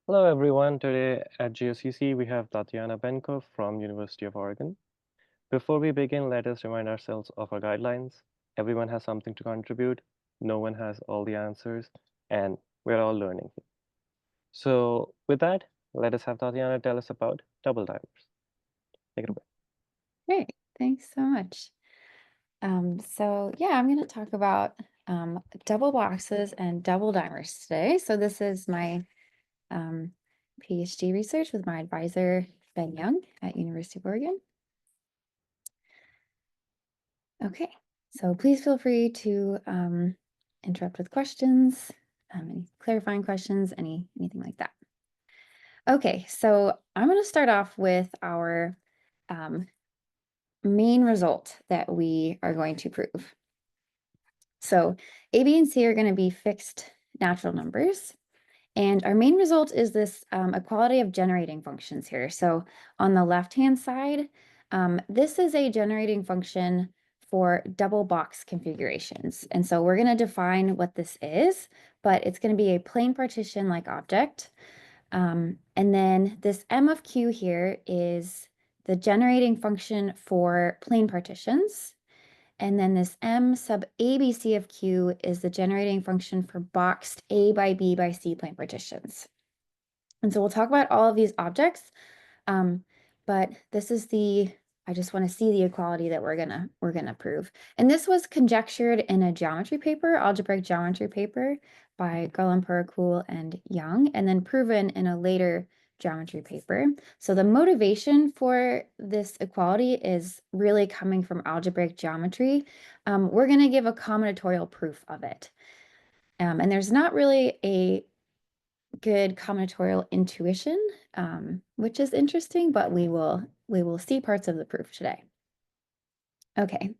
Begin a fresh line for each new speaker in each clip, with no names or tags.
Hello everyone, today at GOCC we have Tatyana Benko from University of Oregon. Before we begin, let us remind ourselves of our guidelines. Everyone has something to contribute, no one has all the answers, and we're all learning. So with that, let us have Tatyana tell us about double dimers. Take it away.
Great, thanks so much. I'm going to talk about double boxes and double dimers today. So this is my PhD research with my advisor, Ben Young at University of Oregon. Okay, so please feel free to interrupt with questions, any clarifying questions, anything like that. Okay, so I'm going to start off with our main result that we are going to prove. So A, B, and C are going to be fixed natural numbers. And our main result is this equality of generating functions here. So on the left-hand side, this is a generating function for double box configurations. And so we're going to define what this is, but it's going to be a plain partition-like object. And then this M of Q here is the generating function for plain partitions. And then this M sub ABC of Q is the generating function for boxed A by B by C plain partitions. And so we'll talk about all of these objects, but this is I just want to see the equality that we're gonna prove. And this was conjectured in a geometry paper, algebraic geometry paper by Garland-Paracool and Young, and then proven in a later geometry paper. So the motivation for this equality is really coming from algebraic geometry. We're going to give a combinatorial proof of it. And there's not really a good combinatorial intuition, which is interesting, but we will see parts of the proof today. Okay,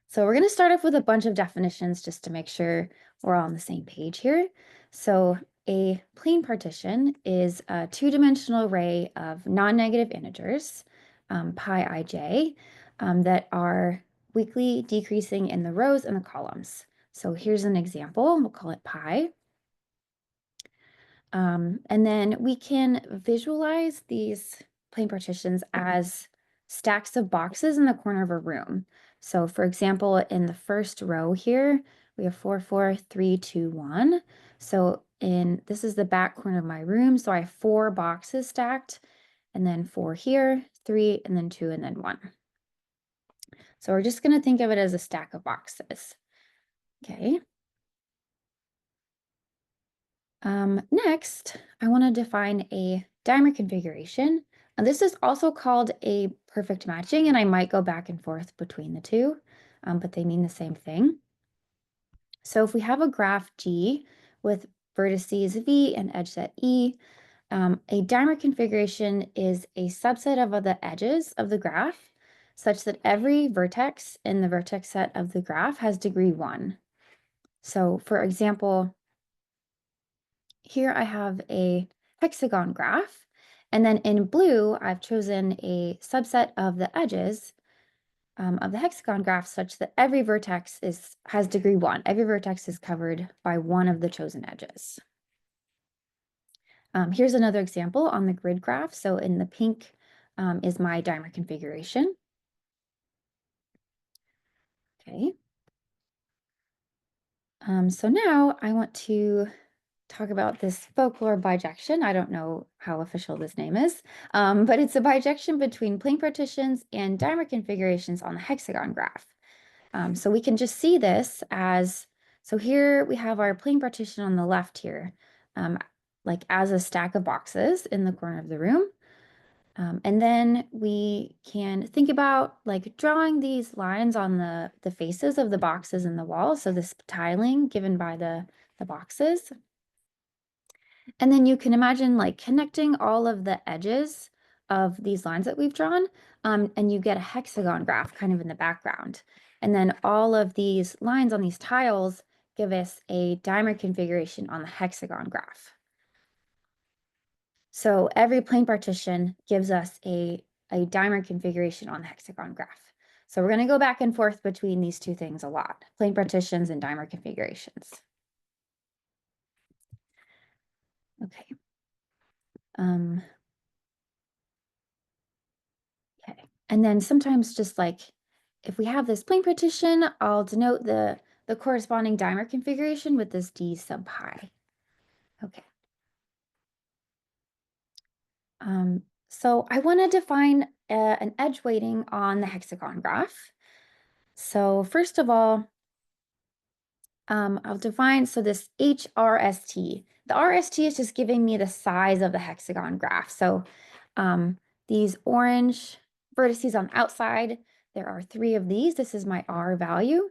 so we're going to start off with a bunch of definitions just to make sure we're all on the same page here. So a plain partition is a two-dimensional array of non-negative integers, pi ij, that are weakly decreasing in the rows and the columns. So here's an example. We'll call it pi. And then we can visualize these plain partitions as stacks of boxes in the corner of a room. So for example, in the first row here, we have 4, 4, 3, 2, 1. So this is the back corner of my room. So I have 4 boxes stacked, and then 4 here, 3, and then 2, and then 1. So we're just going to think of it as a stack of boxes. Okay. Next, I want to define a dimer configuration. And this is also called a perfect matching, and I might go back and forth between the two, but they mean the same thing. So if we have a graph G with vertices V and edge set E, a dimer configuration is a subset of the edges of the graph such that every vertex in the vertex set of the graph has degree 1. So for example, here I have a hexagon graph, and then in blue, I've chosen a subset of the edges of the hexagon graph such that every vertex has degree 1. Every vertex is covered by one of the chosen edges. Here's another example on the grid graph. So in the pink is my dimer configuration. Okay. So now I want to talk about this folklore bijection. I don't know how official this name is, but it's a bijection between plain partitions and dimer configurations on the hexagon graph. So we can just see this as, so here we have our plain partition on the left here, like as a stack of boxes in the corner of the room. And then we can think about like drawing these lines on the faces of the boxes in the wall. So this tiling given by the boxes. And then you can imagine like connecting all of the edges of these lines that we've drawn, and you get a hexagon graph kind of in the background. And then all of these lines on these tiles give us a dimer configuration on the hexagon graph. So every plain partition gives us a dimer configuration on the hexagon graph. So we're going to go back and forth between these two things a lot, plain partitions and dimer configurations. Okay. Okay, and then sometimes just like if we have this plane partition, I'll denote the corresponding dimer configuration with this d sub pi. Okay. So I want to define an edge weighting on the hexagon graph. So first of all, I'll define, so this HRST. The RST is just giving me the size of the hexagon graph. So these orange vertices on the outside, there are 3 of these. This is my R value.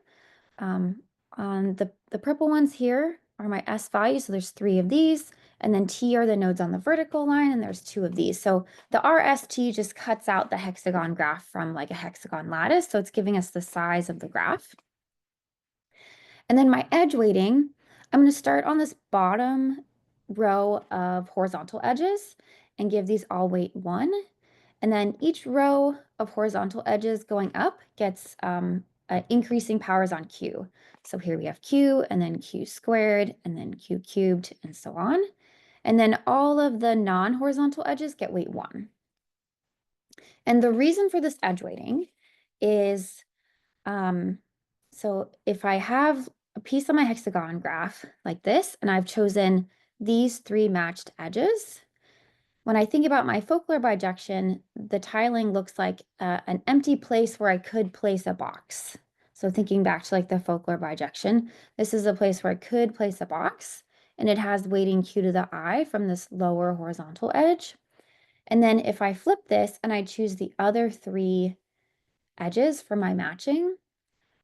On the purple ones here are my S values. So there's 3 of these. And then T are the nodes on the vertical line, and there's 2 of these. So the RST just cuts out the hexagon graph from like a hexagon lattice. So it's giving us the size of the graph. And then my edge weighting, I'm going to start on this bottom row of horizontal edges and give these all weight 1. And then each row of horizontal edges going up gets increasing powers on Q. So here we have Q, and then Q squared, and then Q cubed, and so on. And then all of the non-horizontal edges get weight 1. And the reason for this edge weighting is, so if I have a piece of my hexagon graph like this, and I've chosen these 3 matched edges, when I think about my focal bijection, the tiling looks like an empty place where I could place a box. So thinking back to like the focal bijection, this is a place where I could place a box, and it has weighting Q to the I from this lower horizontal edge. And then if I flip this and I choose the other 3 edges for my matching,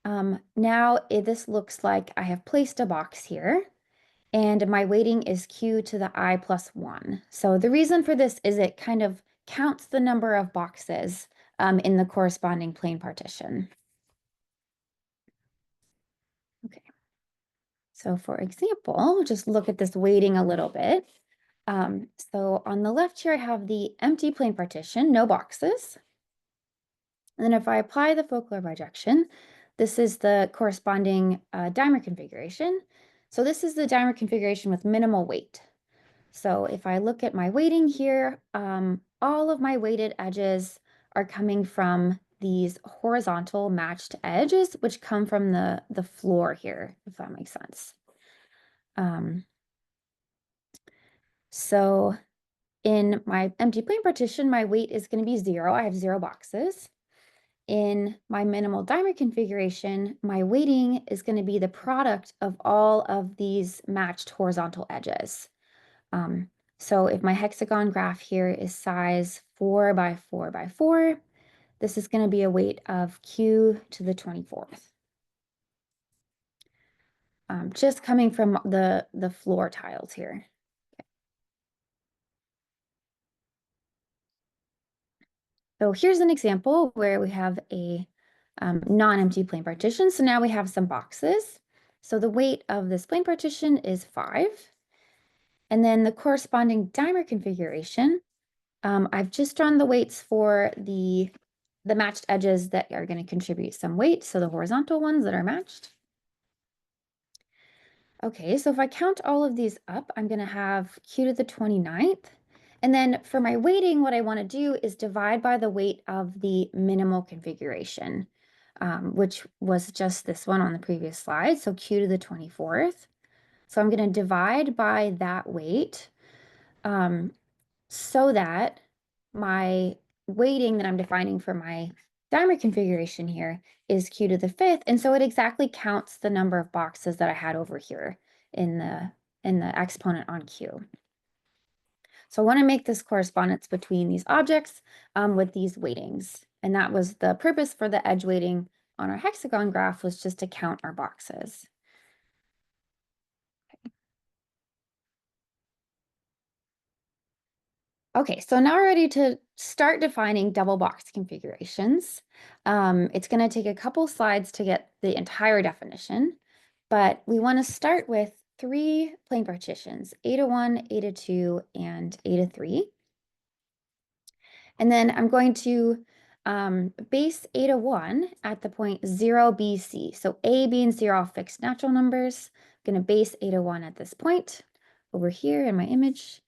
now this looks like I have placed a box here, and my weighting is Q to the I plus 1. So the reason for this is it kind of counts the number of boxes in the corresponding plane partition. Okay. So for example, just look at this weighting a little bit. So on the left here, I have the empty plane partition, no boxes. And then if I apply the focal bijection, this is the corresponding dimer configuration. So this is the dimer configuration with minimal weight. So if I look at my weighting here, all of my weighted edges are coming from these horizontal matched edges, which come from the floor here, if that makes sense. So in my empty plane partition, my weight is going to be 0. I have 0 boxes. In my minimal dimer configuration, my weighting is going to be the product of all of these matched horizontal edges. So if my hexagon graph here is size 4 by 4 by 4, this is going to be a weight of Q to the 24th. Just coming from the floor tiles here. Okay. So here's an example where we have a non-empty plane partition. So now we have some boxes. So the weight of this plane partition is 5. And then the corresponding dimer configuration, I've just drawn the weights for the matched edges that are going to contribute some weight. So the horizontal ones that are matched. Okay, so if I count all of these up, I'm going to have Q to the 29th. And then for my weighting, what I want to do is divide by the weight of the minimal configuration, which was just this one on the previous slide. So Q to the 24th. So I'm going to divide by that weight so that my weighting that I'm defining for my dimer configuration here is Q to the 5th. And so it exactly counts the number of boxes that I had over here in the exponent on Q. So I want to make this correspondence between these objects with these weightings. And that was the purpose for the edge weighting on our hexagon graph, was just to count our boxes. Okay, so now we're ready to start defining double box configurations. It's going to take a couple slides to get the entire definition, but we want to start with 3 plane partitions, A to 1, A to 2, and A to 3. And then I'm going to base A to 1 at the point 0, B, C. So A, B, and C are all fixed natural numbers. I'm going to base A to 1 at this point over here in my image.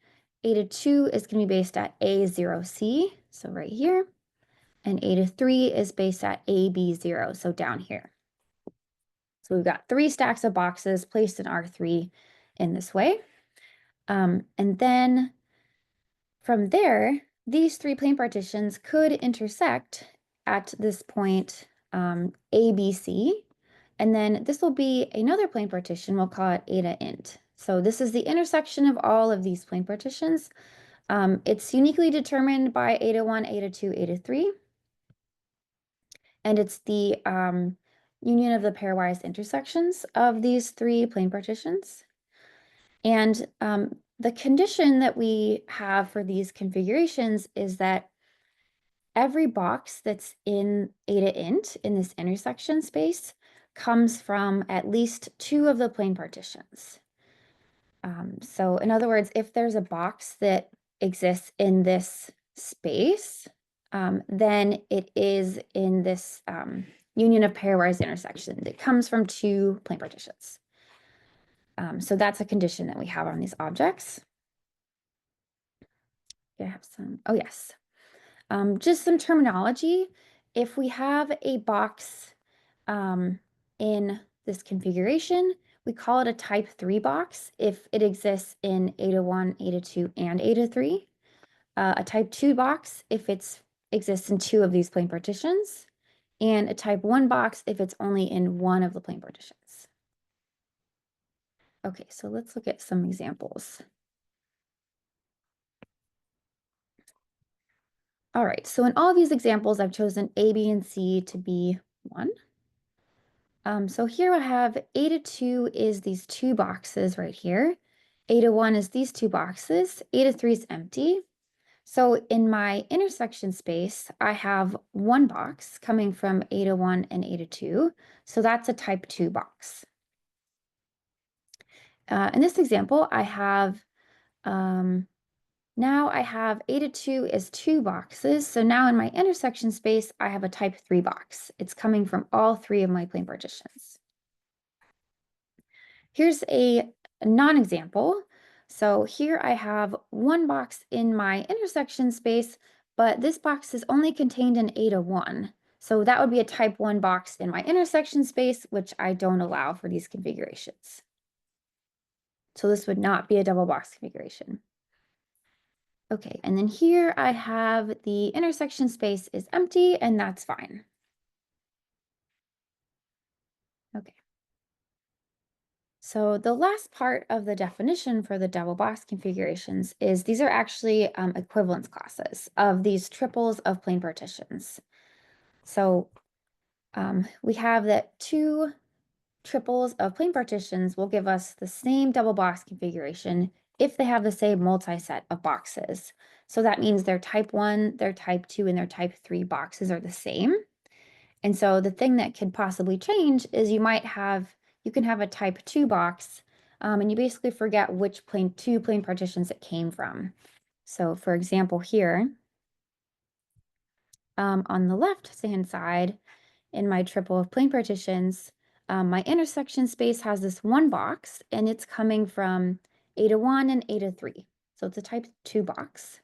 eta 2 is going to be based at A0C, so right here, and eta 3 is based at AB0, so down here. So we've got 3 stacks of boxes placed in R3 in this way. And then from there, these 3 plane partitions could intersect at this point ABC, and then this will be another plane partition. We'll call it eta int. So this is the intersection of all of these plane partitions. It's uniquely determined by eta 1, eta 2, eta 3. And it's the union of the pairwise intersections of these 3 plane partitions. And the condition that we have for these configurations is that every box that's in eta int in this intersection space comes from at least 2 of the plane partitions. So in other words, if there's a box that exists in this space, then it is in this union of pairwise intersection that comes from 2 plane partitions. So that's a condition that we have on these objects. I have some, oh yes. Just some terminology. If we have a box in this configuration, we call it a type 3 box if it exists in eta 1, eta 2, and eta 3. A type 2 box if it exists in 2 of these plane partitions, and a type 1 box if it's only in 1 of the plane partitions. Okay, so let's look at some examples. All right, so in all of these examples, I've chosen A, B, and C to be 1. So here I have eta 2 is these 2 boxes right here. Eta 1 is these 2 boxes. Eta 3 is empty. So in my intersection space, I have 1 box coming from eta 1 and eta 2. So that's a type 2 box. In this example, I have, now I have eta 2 is 2 boxes. So now in my intersection space, I have a type 3 box. It's coming from all 3 of my plane partitions. Here's a non-example. So here I have 1 box in my intersection space, but this box is only contained in eta 1. So that would be a type 1 box in my intersection space, which I don't allow for these configurations. So this would not be a double box configuration. Okay, and then here I have the intersection space is empty, and that's fine. Okay. So the last part of the definition for the double box configurations is these are actually equivalence classes of these triples of plane partitions. So we have that 2 triples of plane partitions will give us the same double box configuration if they have the same multi-set of boxes. So that means their type 1, their type 2, and their type 3 boxes are the same. And so the thing that could possibly change is you can have a type 2 box, and you basically forget which 2 plane partitions it came from. So for example here, on the left-hand side, in my triple of plane partitions, my intersection space has this 1 box, and it's coming from eta 1 and eta 3. So it's a type 2 box.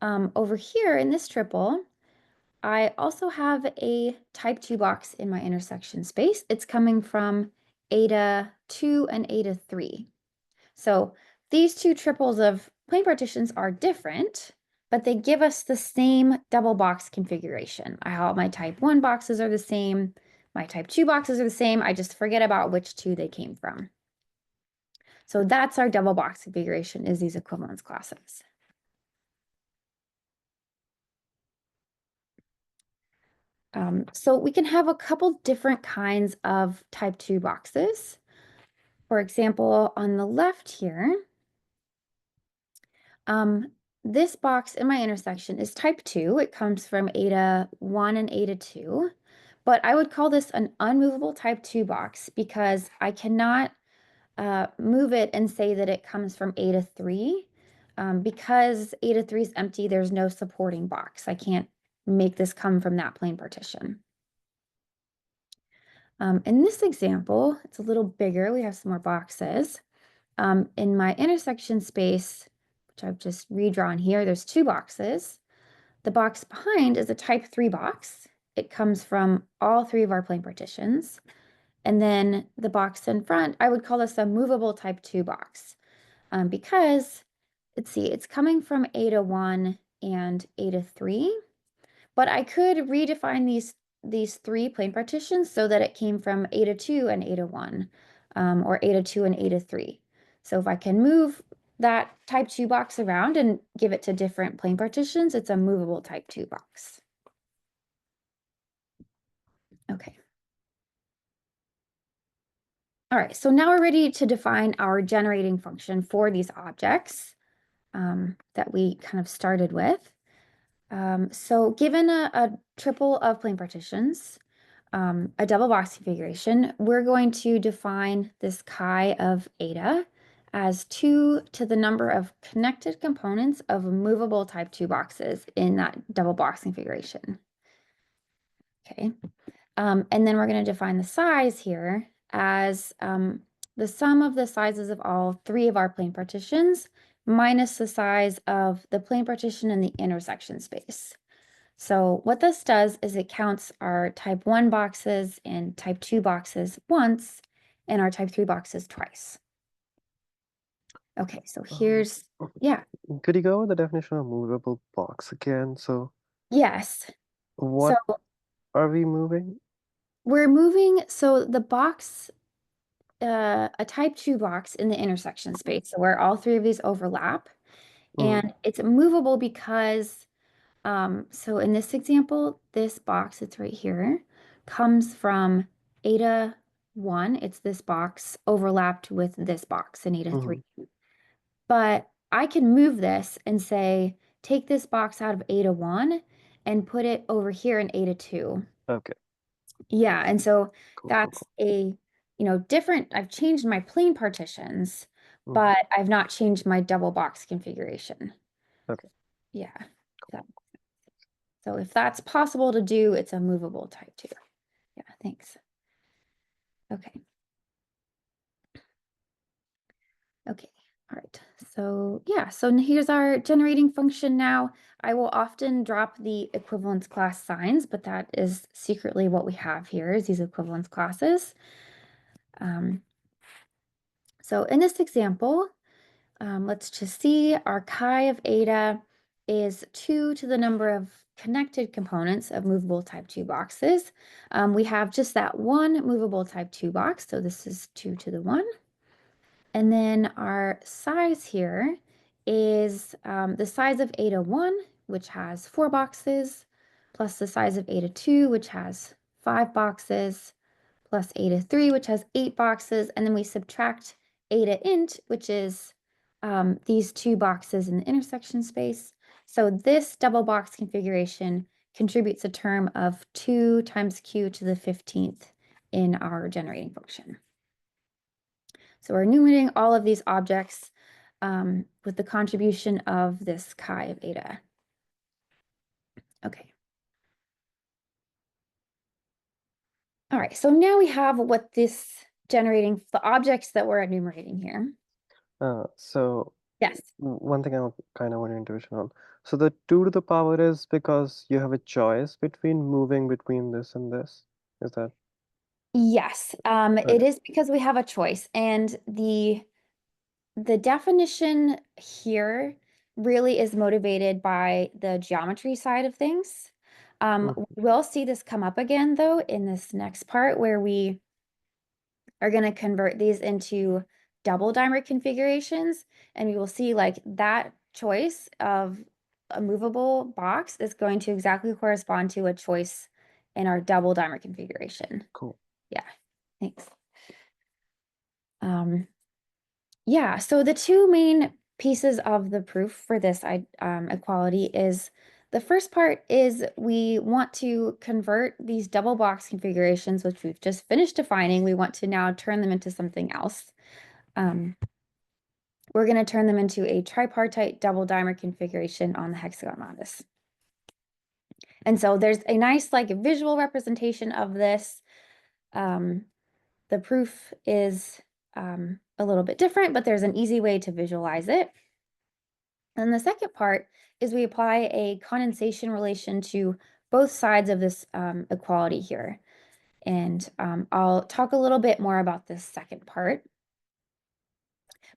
Over here in this triple, I also have a type 2 box in my intersection space. It's coming from eta 2 and eta 3. So these 2 triples of plane partitions are different, but they give us the same double box configuration. All my type 1 boxes are the same. My type 2 boxes are the same. I just forget about which 2 they came from. So that's our double box configuration, is these equivalence classes. So we can have a couple different kinds of type 2 boxes. For example, on the left here, this box in my intersection is type 2. It comes from eta 1 and eta 2, but I would call this an unmovable type 2 box because I cannot move it and say that it comes from eta 3. Because eta 3 is empty, there's no supporting box. I can't make this come from that plane partition. In this example, it's a little bigger. We have some more boxes. In my intersection space, which I've just redrawn here. There's two boxes. The box behind is a type 3 box. It comes from all three of our plane partitions. And then the box in front, I would call this a movable type 2 box because, let's see, it's coming from A to 1 and A to 3. But I could redefine these three plane partitions so that it came from A to 2 and A to 1, or A to 2 and A to 3. So if I can move that type 2 box around and give it to different plane partitions, it's a movable type 2 box. Okay. All right, so now we're ready to define our generating function for these objects that we kind of started with. So given a triple of plane partitions, a double box configuration, we're going to define this chi of eta as 2 to the number of connected components of movable type 2 boxes in that double box configuration. Okay, and then we're going to define the size here as the sum of the sizes of all three of our plane partitions minus the size of the plane partition in the intersection space. So what this does is it counts our type 1 boxes and type 2 boxes once and our type 3 boxes twice. Okay, so here's, yeah.
Could you go over the definition of movable box again? So
Yes.
what
So
are we moving?
we're moving, so the box, a type 2 box in the intersection space, so where all three of these overlap, and it's movable because so in this example, this box, it's right here, comes from eta 1. It's this box overlapped with this box in eta 3. But I can move this and say, take this box out of eta 1 and put it over here in eta 2.
Okay.
Yeah, and so
Cool,
that's a, different, I've changed my plane partitions,
cool.
but I've not changed my double box configuration.
Okay.
Yeah. So if that's possible to do, it's a movable type 2. Yeah, thanks. Okay. Okay, all right. So yeah, so here's our generating function now. I will often drop the equivalence class signs, but that is secretly what we have here is these equivalence classes. So in this example, let's just see our chi of eta is 2 to the number of connected components of movable type 2 boxes. We have just that one movable type 2 box, so this is 2 to the 1. And then our size here is the size of eta 1, which has 4 boxes, plus the size of eta 2, which has 5 boxes, plus eta 3, which has 8 boxes, and then we subtract eta int, which is these 2 boxes in the intersection space. So this double box configuration contributes a term of 2 times q to the 15th in our generating function. So we're enumerating all of these objects with the contribution of this chi of eta. Okay. All right, so now we have what this generating, the objects that we're enumerating here.
So
yes,
one thing I kind of want to intuition on. So the 2 to the power is because you have a choice between moving between this and this. Is that?
Yes, it is because we have a choice, and the definition here really is motivated by the geometry side of things. We'll see this come up again, though, in this next part where we are going to convert these into double dimer configurations, and we will see like that choice of a movable box is going to exactly correspond to a choice in our double dimer configuration.
Cool.
Yeah, thanks. Yeah, so the two main pieces of the proof for this equality is the first part is we want to convert these double box configurations, which we've just finished defining. We want to now turn them into something else. We're going to turn them into a tripartite double dimer configuration on the hexagon lattice. And so there's a nice like visual representation of this. The proof is a little bit different, but there's an easy way to visualize it. And the second part is we apply a condensation relation to both sides of this equality here. And I'll talk a little bit more about this second part.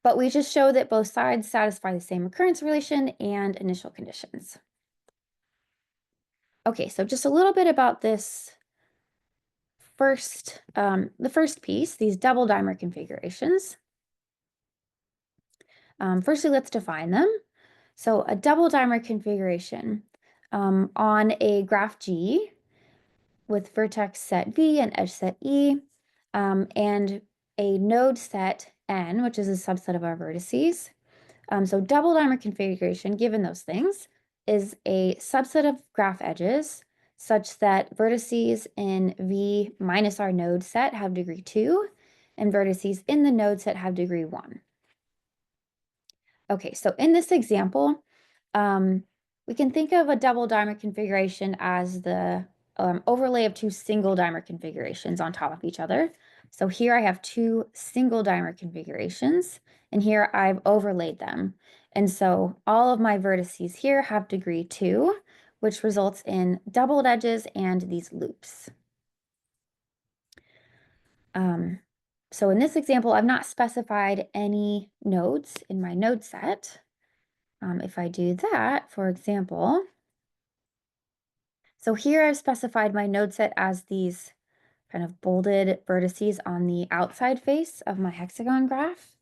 But we just show that both sides satisfy the same occurrence relation and initial conditions. Okay, so just a little bit about this the first piece, these double dimer configurations. Firstly, let's define them. So a double dimer configuration on a graph G with vertex set V and edge set E, and a node set N, which is a subset of our vertices. So double dimer configuration, given those things, is a subset of graph edges such that vertices in V minus our node set have degree 2, and vertices in the node set have degree 1. Okay, so in this example, we can think of a double dimer configuration as the overlay of two single dimer configurations on top of each other. So here I have two single dimer configurations, and here I've overlaid them. And so all of my vertices here have degree 2, which results in doubled edges and these loops. So in this example, I've not specified any nodes in my node set. If I do that, for example, so here I've specified my node set as these kind of bolded vertices on the outside face of my hexagon graph.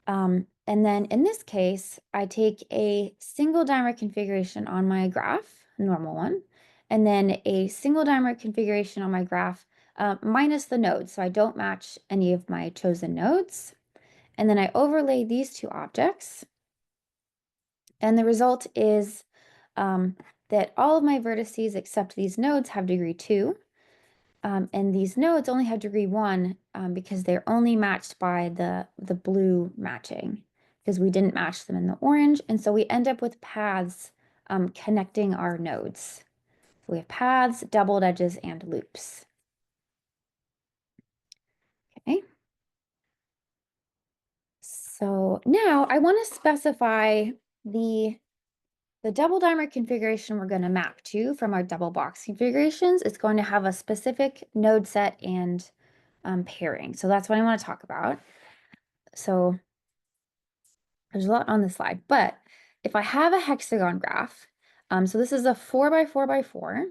And then in this case, I take a single dimer configuration on my graph, normal one, and then a single dimer configuration on my graph minus the nodes, so I don't match any of my chosen nodes. And then I overlay these two objects. And the result is that all of my vertices except these nodes have degree 2. And these nodes only have degree 1 because they're only matched by the blue matching, because we didn't match them in the orange. And so we end up with paths connecting our nodes. So we have paths, doubled edges, and loops. Okay. So now I want to specify the double dimer configuration we're going to map to from our double box configurations. It's going to have a specific node set and pairing. So that's what I want to talk about. So there's a lot on this slide, but if I have a hexagon graph, so this is a 4x4x4,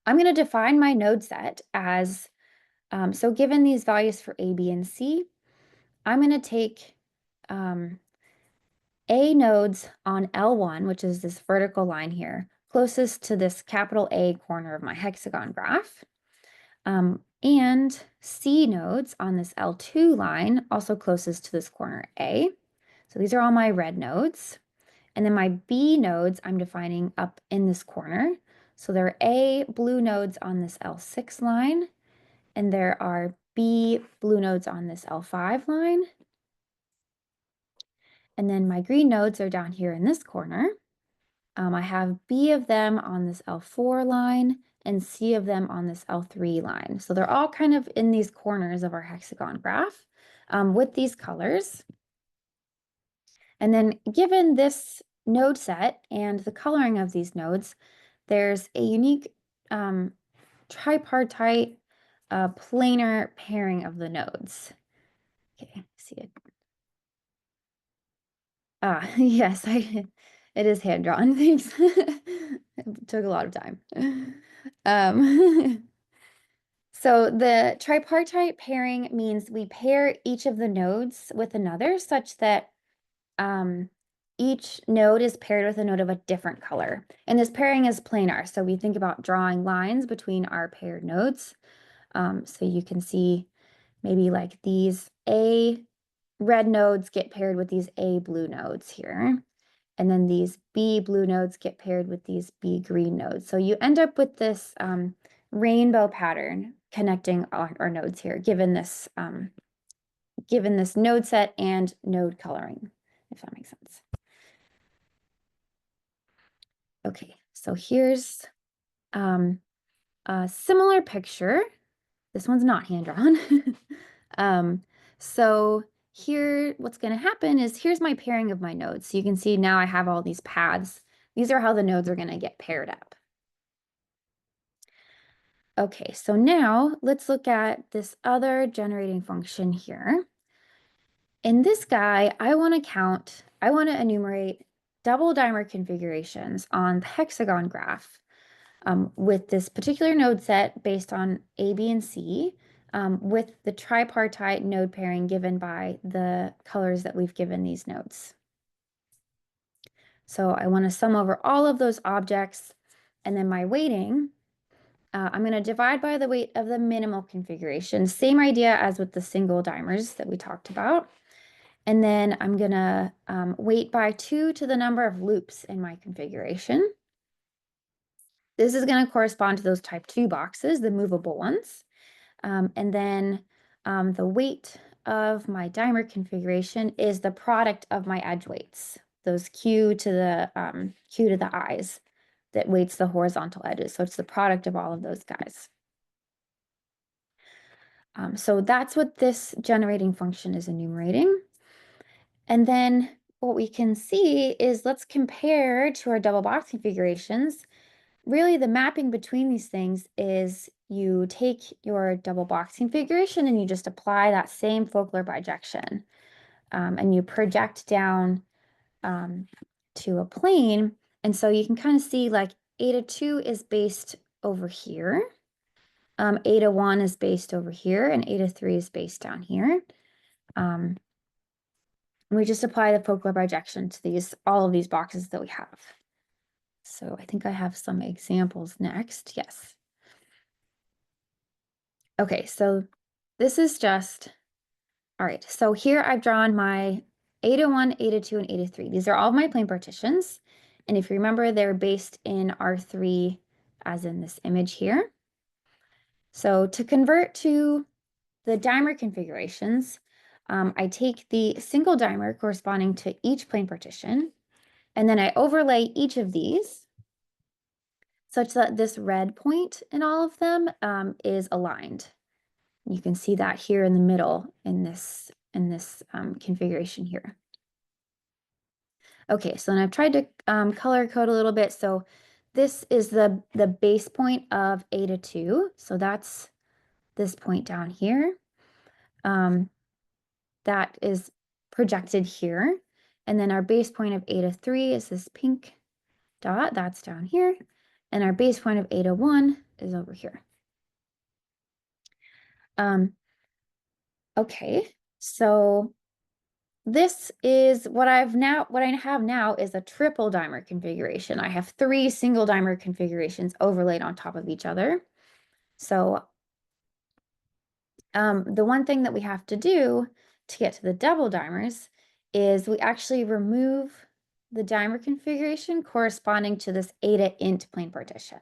I'm going to define my node set as, so given these values for A, B, and C, I'm going to take A nodes on L1, which is this vertical line here, closest to this capital A corner of my hexagon graph, and C nodes on this L2 line, also closest to this corner A. So these are all my red nodes. And then my B nodes I'm defining up in this corner. So there are A blue nodes on this L6 line, and there are B blue nodes on this L5 line. And then my green nodes are down here in this corner. I have B of them on this L4 line and C of them on this L3 line. So they're all kind of in these corners of our hexagon graph with these colors. And then given this node set and the coloring of these nodes, there's a unique tripartite planar pairing of the nodes. Okay, see it. Yes, it is hand drawn. Thanks. It took a lot of time. So the tripartite pairing means we pair each of the nodes with another such that each node is paired with a node of a different color. And this pairing is planar. So we think about drawing lines between our paired nodes. So you can see maybe like these A red nodes get paired with these A blue nodes here. And then these B blue nodes get paired with these B green nodes. So you end up with this rainbow pattern connecting our nodes here, given this node set and node coloring, if that makes sense. Okay, so here's a similar picture. This one's not hand drawn. So here, what's going to happen is here's my pairing of my nodes. So you can see now I have all these paths. These are how the nodes are going to get paired up. Okay, so now let's look at this other generating function here. In this guy, I want to enumerate double dimer configurations on the hexagon graph with this particular node set based on A, B, and C, with the tripartite node pairing given by the colors that we've given these nodes. So I want to sum over all of those objects, and then my weighting, I'm going to divide by the weight of the minimal configuration. Same idea as with the single dimers that we talked about. And then I'm going to weight by 2 to the number of loops in my configuration. This is going to correspond to those type 2 boxes, the movable ones. And then the weight of my dimer configuration is the product of my edge weights, those Q to the i's that weights the horizontal edges. So it's the product of all of those guys. So that's what this generating function is enumerating. And then what we can see is, let's compare to our double box configurations. Really, the mapping between these things is you take your double box configuration and you just apply that same focal bijection. And you project down to a plane. And so you can kind of see like eta 2 is based over here. Eta 1 is based over here, and eta 3 is based down here. We just apply the focal bijection to all of these boxes that we have. So I think I have some examples next. Yes. Okay, so this is just, all right, so here I've drawn my eta 1, eta 2, and eta 3. These are all of my plane partitions. And if you remember, they're based in R3, as in this image here. So to convert to the dimer configurations, I take the single dimer corresponding to each plane partition, and then I overlay each of these such that this red point in all of them is aligned. You can see that here in the middle in this configuration here. Okay, so then I've tried to color code a little bit. So this is the base point of eta 2. So that's this point down here. That is projected here. And then our base point of eta 3 is this pink dot, that's down here. And our base point of eta 1 is over here. Okay, so this is what I have now is a triple dimer configuration. I have 3 single dimer configurations overlaid on top of each other. So the one thing that we have to do to get to the double dimers is we actually remove the dimer configuration corresponding to this eta int plane partition.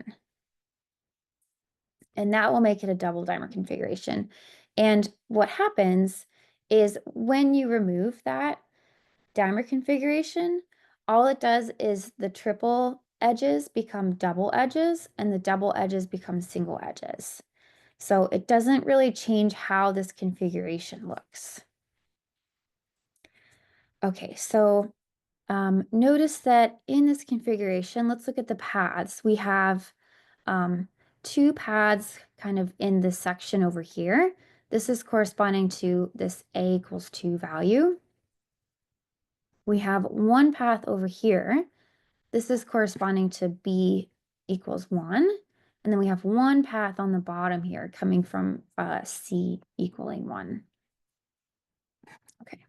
And that will make it a double dimer configuration. And what happens is when you remove that dimer configuration, all it does is the triple edges become double edges and the double edges become single edges. So it doesn't really change how this configuration looks. Okay, so notice that in this configuration, let's look at the paths. We have 2 paths kind of in this section over here. This is corresponding to this a equals 2 value. We have 1 path over here. This is corresponding to b equals 1. And then we have 1 path on the bottom here coming from c equaling 1. Okay.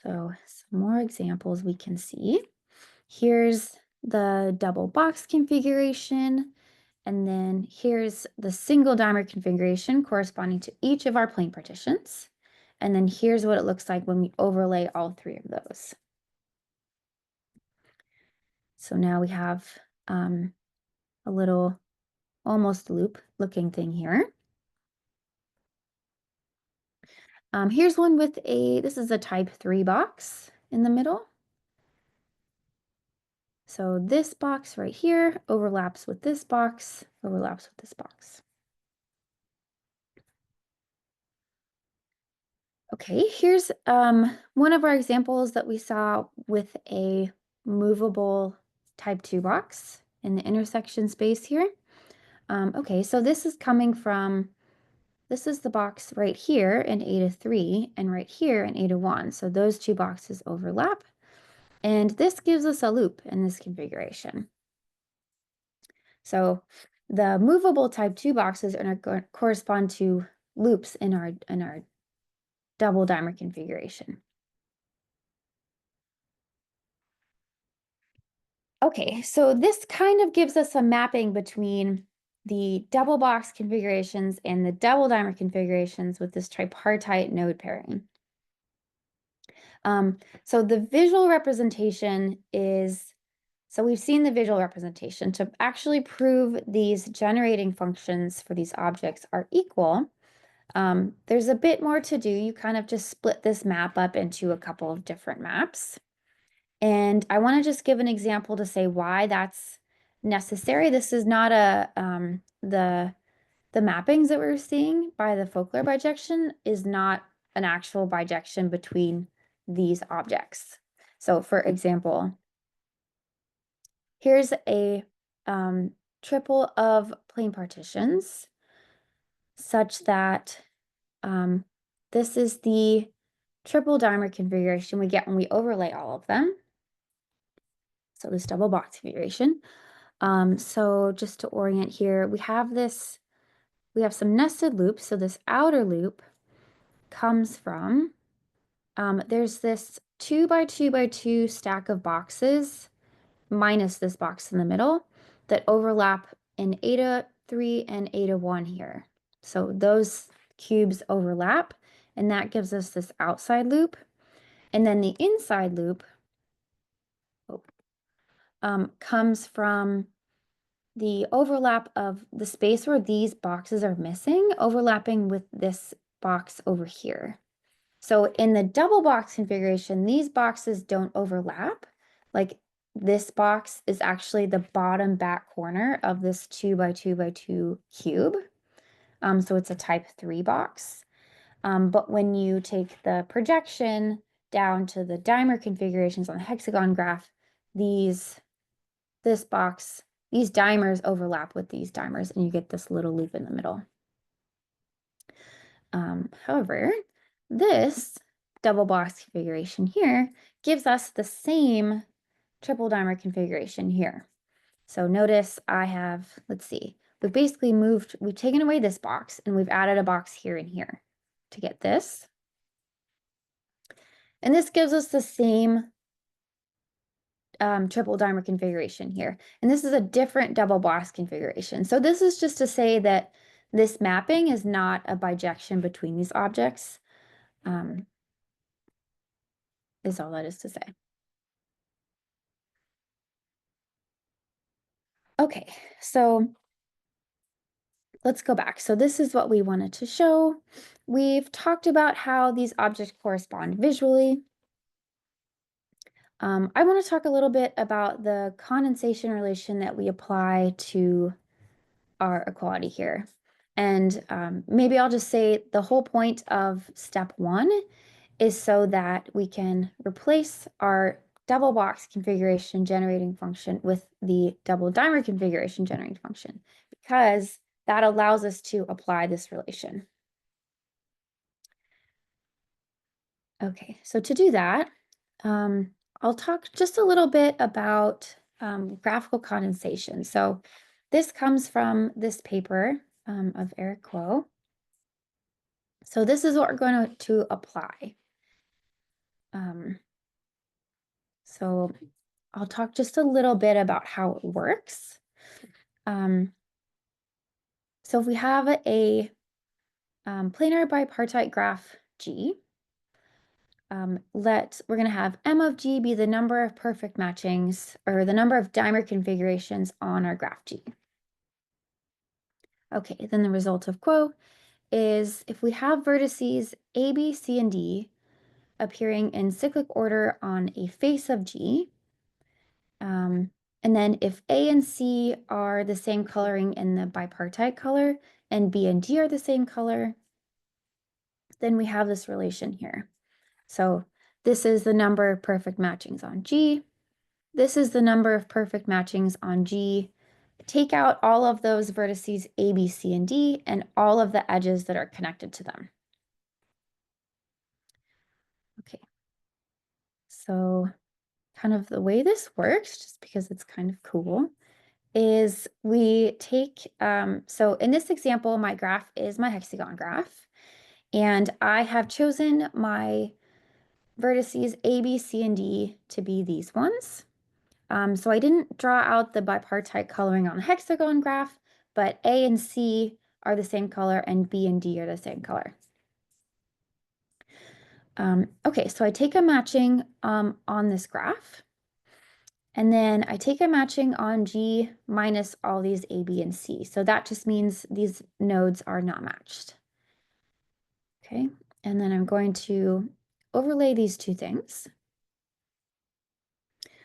So some more examples we can see. Here's the double box configuration. And then here's the single dimer configuration corresponding to each of our plane partitions. And then here's what it looks like when we overlay all 3 of those. So now we have a little almost loop looking thing here. Here's one with this is a type 3 box in the middle. So this box right here overlaps with this box, overlaps with this box. Okay, here's one of our examples that we saw with a movable type 2 box in the intersection space here. Okay, so this is coming from, this is the box right here in eta 3 and right here in eta 1. So those two boxes overlap. And this gives us a loop in this configuration. So the movable type 2 boxes are going to correspond to loops in our double dimer configuration. Okay, so this kind of gives us a mapping between the double box configurations and the double dimer configurations with this tripartite node pairing. So the visual representation is, so we've seen the visual representation. To actually prove these generating functions for these objects are equal, there's a bit more to do. You kind of just split this map up into a couple of different maps. And I want to just give an example to say why that's necessary. This is not the mappings that we're seeing by the Folkler bijection is not an actual bijection between these objects. So for example, here's a triple of plane partitions such that this is the triple dimer configuration we get when we overlay all of them. So this double box configuration. So just to orient here, we have some nested loops. So this outer loop comes from, there's this 2 by 2 by 2 stack of boxes minus this box in the middle that overlap in eta 3 and eta 1 here. So those cubes overlap, and that gives us this outside loop. And then the inside loop comes from the overlap of the space where these boxes are missing, overlapping with this box over here. So in the double box configuration, these boxes don't overlap. Like this box is actually the bottom back corner of this 2 by 2 by 2 cube. So it's a type 3 box. But when you take the projection down to the dimer configurations on the hexagon graph, these dimers overlap with these dimers, and you get this little loop in the middle. However, this double box configuration here gives us the same triple dimer configuration here. So notice I have, let's see, we've taken away this box and we've added a box here and here to get this. And this gives us the same triple dimer configuration here. And this is a different double box configuration. So this is just to say that this mapping is not a bijection between these objects, is all that is to say. Okay, so let's go back. So this is what we wanted to show. We've talked about how these objects correspond visually. I want to talk a little bit about the condensation relation that we apply to our equality here. And maybe I'll just say the whole point of step 1 is so that we can replace our double box configuration generating function with the double dimer configuration generating function, because that allows us to apply this relation. Okay, so to do that, I'll talk just a little bit about graphical condensation. So this comes from this paper of Eric Kuo. So this is what we're going to apply. So I'll talk just a little bit about how it works. So if we have a planar bipartite graph G, we're going to have M of G be the number of perfect matchings, or the number of dimer configurations on our graph G. Okay, then the result of Kuo is if we have vertices A, B, C, and D appearing in cyclic order on a face of G, and then if A and C are the same coloring in the bipartite color, and B and D are the same color, then we have this relation here. So this is the number of perfect matchings on G. This is the number of perfect matchings on G. Take out all of those vertices A, B, C, and D, and all of the edges that are connected to them. Okay, so kind of the way this works, just because it's kind of cool, is we take, so in this example, my graph is my hexagon graph, and I have chosen my vertices A, B, C, and D to be these ones. So I didn't draw out the bipartite coloring on the hexagon graph, but A and C are the same color and B and D are the same color. Okay, so I take a matching on this graph, and then I take a matching on G minus all these A, B, and C. So that just means these nodes are not matched. Okay, and then I'm going to overlay these two things.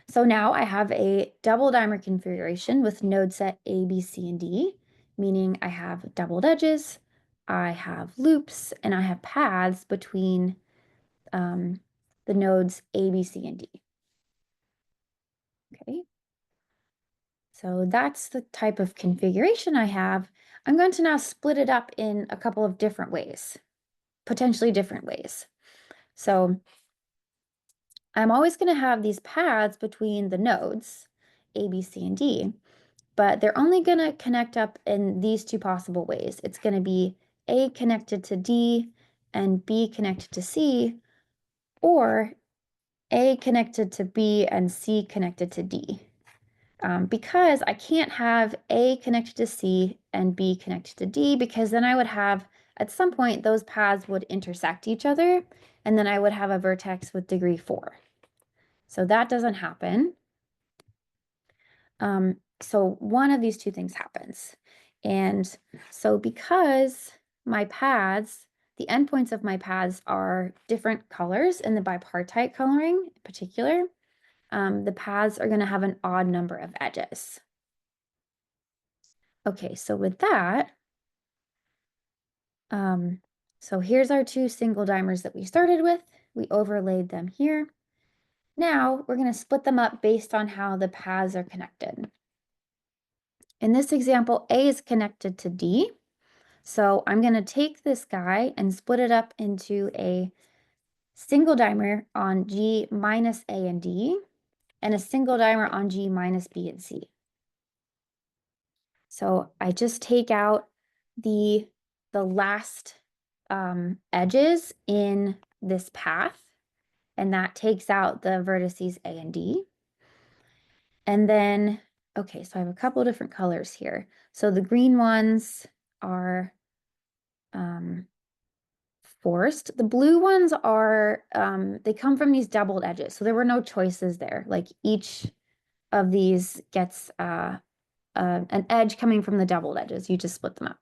So now I have a double dimer configuration with node set A, B, C, and D, meaning I have doubled edges, I have loops, and I have paths between the nodes A, B, C, and D. Okay, so that's the type of configuration I have. I'm going to now split it up in a couple of different ways, potentially different ways. So I'm always going to have these paths between the nodes A, B, C, and D, but they're only going to connect up in these two possible ways. It's going to be A connected to D and B connected to C, or A connected to B and C connected to D. Because I can't have A connected to C and B connected to D, because then I would have, at some point, those paths would intersect each other, and then I would have a vertex with degree 4. So that doesn't happen. So one of these two things happens. And so because my paths, the endpoints of my paths are different colors in the bipartite coloring in particular, the paths are going to have an odd number of edges. Okay, so with that, so here's our two single dimers that we started with. We overlaid them here. Now we're going to split them up based on how the paths are connected. In this example, A is connected to D. So I'm going to take this guy and split it up into a single dimer on G minus A and D, and a single dimer on G minus B and C. So I just take out the last edges in this path, and that takes out the vertices A and D. And then, okay, so I have a couple different colors here. So the green ones are forced. The blue ones are, they come from these doubled edges. So there were no choices there. Like each of these gets an edge coming from the doubled edges. You just split them up.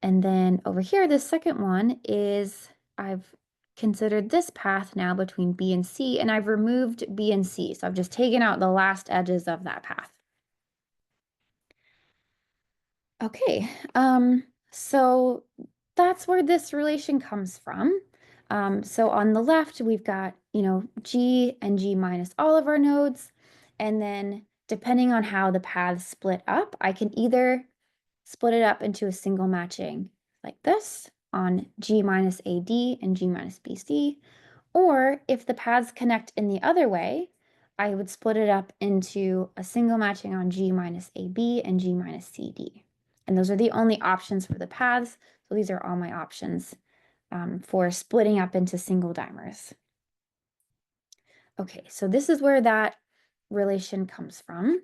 And then over here, the second one is, I've considered this path now between B and C, and I've removed B and C. So I've just taken out the last edges of that path. Okay, so that's where this relation comes from. So on the left, we've got, G and G minus all of our nodes. And then depending on how the paths split up, I can either split it up into a single matching like this on G minus AD and G minus BC. Or if the paths connect in the other way, I would split it up into a single matching on G minus AB and G minus CD. And those are the only options for the paths. So these are all my options for splitting up into single dimers. Okay, so this is where that relation comes from.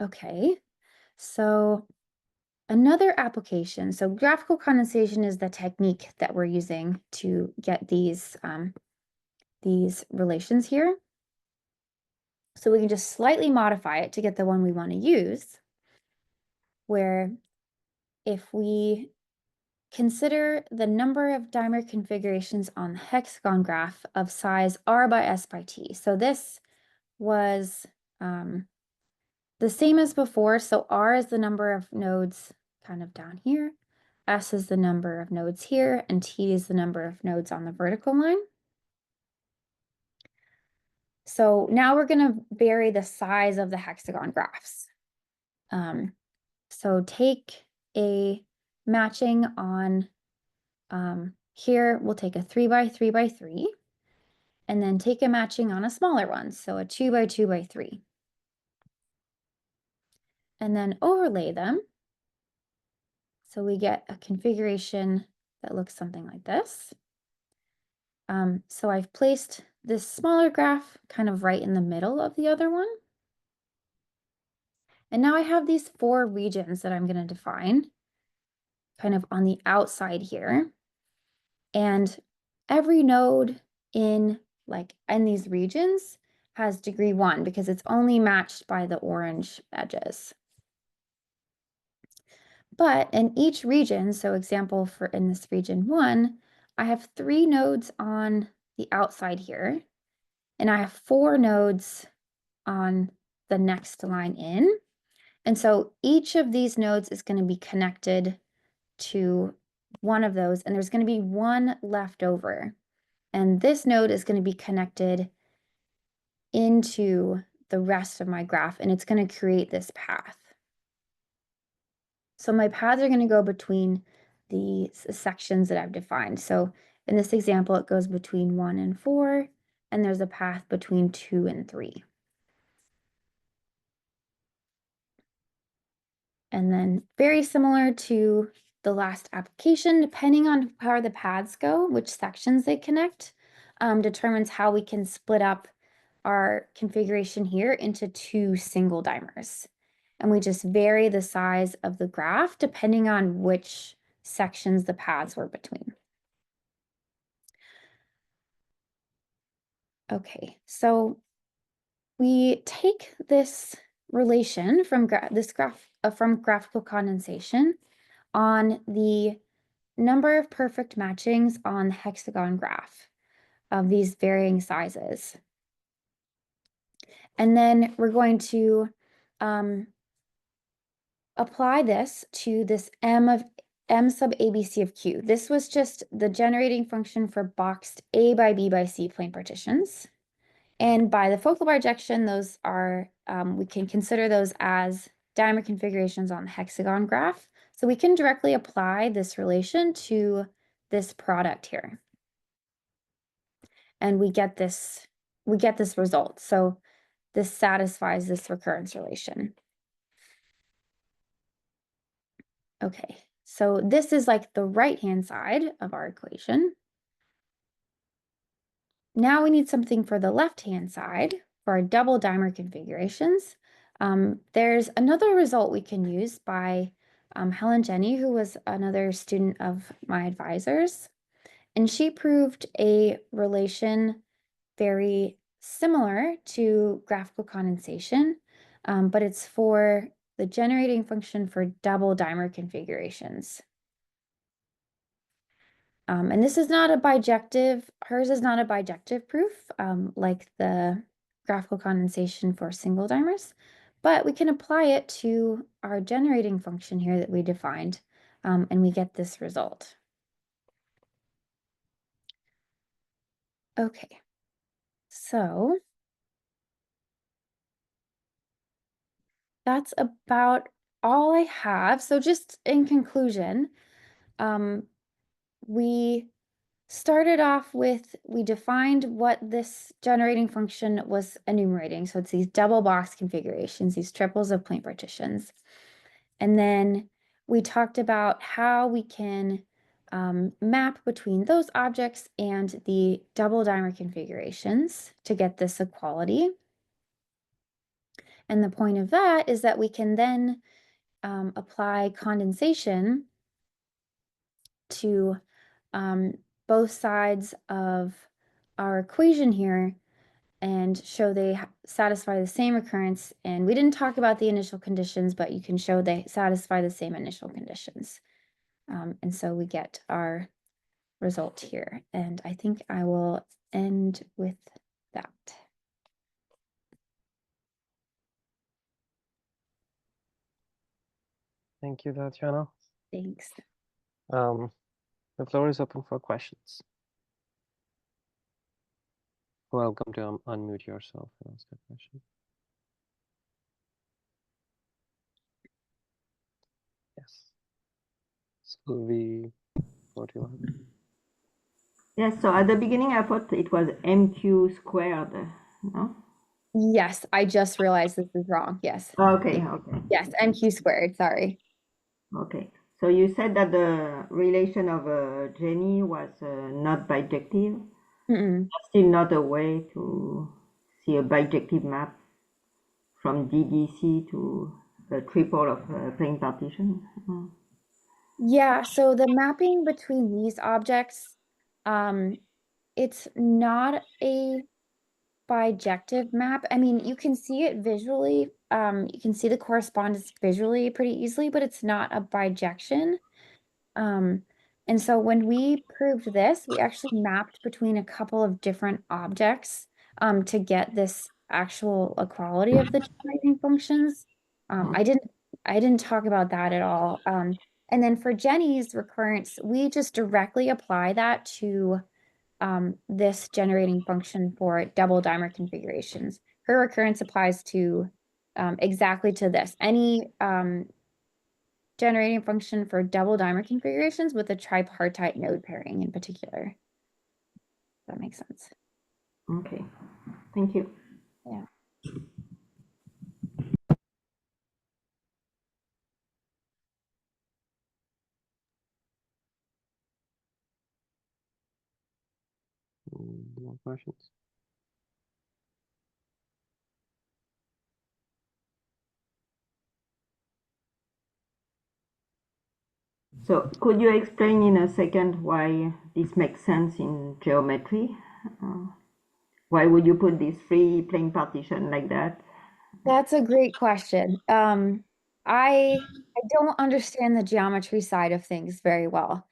Okay, so another application, so graphical condensation is the technique that we're using to get these relations here. So we can just slightly modify it to get the one we want to use, where if we consider the number of dimer configurations on the hexagon graph of size r by s by t. So this was the same as before. So r is the number of nodes kind of down here. S is the number of nodes here, and T is the number of nodes on the vertical line. So now we're going to vary the size of the hexagon graphs. So take a matching on here, we'll take a 3 by 3 by 3, and then take a matching on a smaller one, so a 2 by 2 by 3. And then overlay them. So we get a configuration that looks something like this. So I've placed this smaller graph kind of right in the middle of the other one. And now I have these 4 regions that I'm going to define kind of on the outside here. And every node in these regions has degree 1 because it's only matched by the orange edges. But in each region, so example for in this region 1, I have 3 nodes on the outside here, and I have 4 nodes on the next line in. And so each of these nodes is going to be connected to one of those, and there's going to be one left over. And this node is going to be connected into the rest of my graph, and it's going to create this path. So my paths are going to go between the sections that I've defined. So in this example, it goes between 1 and 4, and there's a path between 2 and 3. And then very similar to the last application, depending on how the paths go, which sections they connect, determines how we can split up our configuration here into 2 single dimers. And we just vary the size of the graph depending on which sections the paths were between. Okay, so we take this relation from from graphical condensation on the number of perfect matchings on the hexagon graph of these varying sizes. And then we're going to apply this to this M sub ABC of Q. This was just the generating function for boxed A by B by C plane partitions. And by the focal bijection, those are, we can consider those as dimer configurations on the hexagon graph. So we can directly apply this relation to this product here. And we get this result. So this satisfies this recurrence relation. Okay, so this is like the right-hand side of our equation. Now we need something for the left-hand side for our double dimer configurations. There's another result we can use by Helen Jenny, who was another student of my advisors. And she proved a relation very similar to graphical condensation, but it's for the generating function for double dimer configurations. And this is not a bijective, hers is not a bijective proof like the graphical condensation for single dimers, but we can apply it to our generating function here that we defined, and we get this result. Okay, so that's about all I have. So just in conclusion, we started off with, we defined what this generating function was enumerating. So it's these double box configurations, these triples of plane partitions. And then we talked about how we can map between those objects and the double dimer configurations to get this equality. And the point of that is that we can then apply condensation to both sides of our equation here and show they satisfy the same occurrence. And we didn't talk about the initial conditions, but you can show they satisfy the same initial conditions. And so we get our result here. And I think I will end with that.
Thank you, Tatyana.
Thanks.
The floor is open for questions. Welcome to unmute yourself and ask a question. Yes. So we go to other.
Yes, so at the beginning I thought it was MQ squared, no?
Yes, I just realized this is wrong. Yes.
Okay, okay.
Yes, MQ squared, sorry.
Okay. So you said that the relation of Jenny was not bijective.
Mm-mm.
There's still not a way to see a bijective map from DDC to the triple of plane partition.
Yeah, so the mapping between these objects, it's not a bijective map. I mean, you can see it visually. You can see the correspondence visually pretty easily, but it's not a bijection. And so when we proved this, we actually mapped between a couple of different objects to get this actual equality of the generating functions. I didn't talk about that at all. And then for Jenny's recurrence, we just directly apply that to this generating function for double dimer configurations. Her recurrence applies to exactly to this. Any generating function for double dimer configurations with a tripartite node pairing in particular. That makes sense.
Okay, thank you.
Yeah.
More questions?
So could you explain in a second why this makes sense in geometry? Why would you put this free plane partition like that?
That's a great question. I don't understand the geometry side of things very well.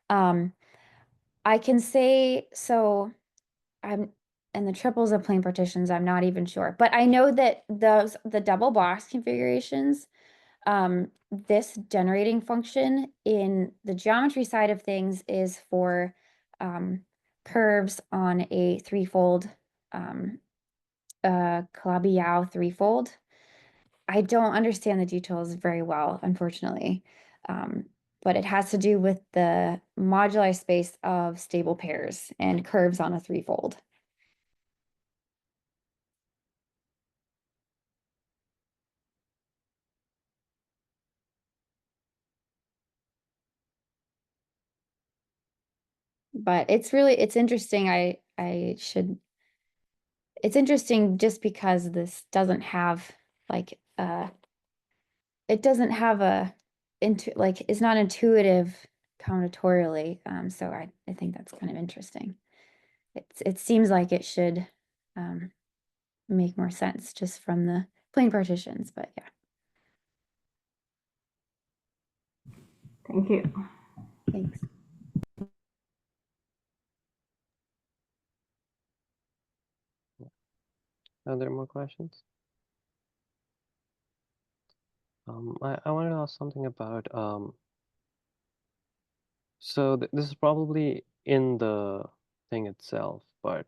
I can say so I'm and the triples of plane partitions, I'm not even sure. But I know that the double box configurations, this generating function in the geometry side of things is for curves on a threefold Calabi-Yau threefold. I don't understand the details very well, unfortunately. But it has to do with the moduli space of stable pairs and curves on a threefold. But it's interesting. It's interesting just because this doesn't have like it doesn't have a it's not intuitive combinatorially. So I think that's kind of interesting. It seems like it should make more sense just from the plane partitions, but yeah.
Thank you.
Thanks.
Are there more questions? I wanted to ask something about so this is probably in the thing itself, but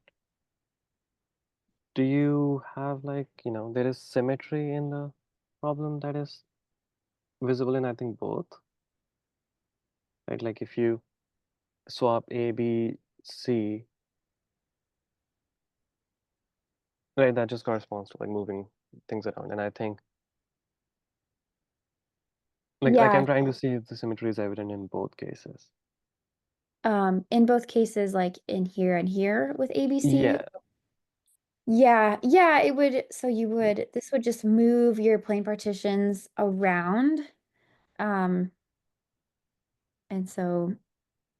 do you have like, there is symmetry in the problem that is visible in, I think, both, right? Like if you swap A, B, C, right, that just corresponds to like moving things around. And I think like
Yeah,
I'm trying to see if the symmetry is evident in both cases.
in both cases, like in here and here with ABC.
Yeah.
Yeah, it would, so this would just move your plane partitions around. Um, and so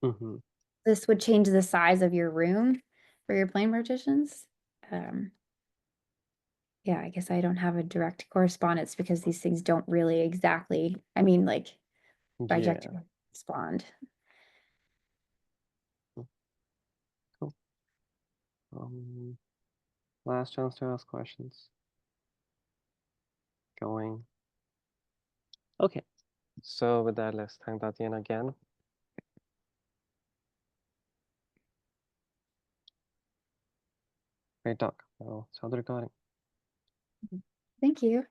Mm-hmm.
this would change the size of your room for your plane partitions. Um, yeah, I guess I don't have a direct correspondence because these things don't really exactly, I mean, like bijective
Yeah.
correspond.
Cool. Last chance to ask questions. Going. Okay. So with that, let's thank Tatyana again. Great talk. I'll start the recording.
Thank you.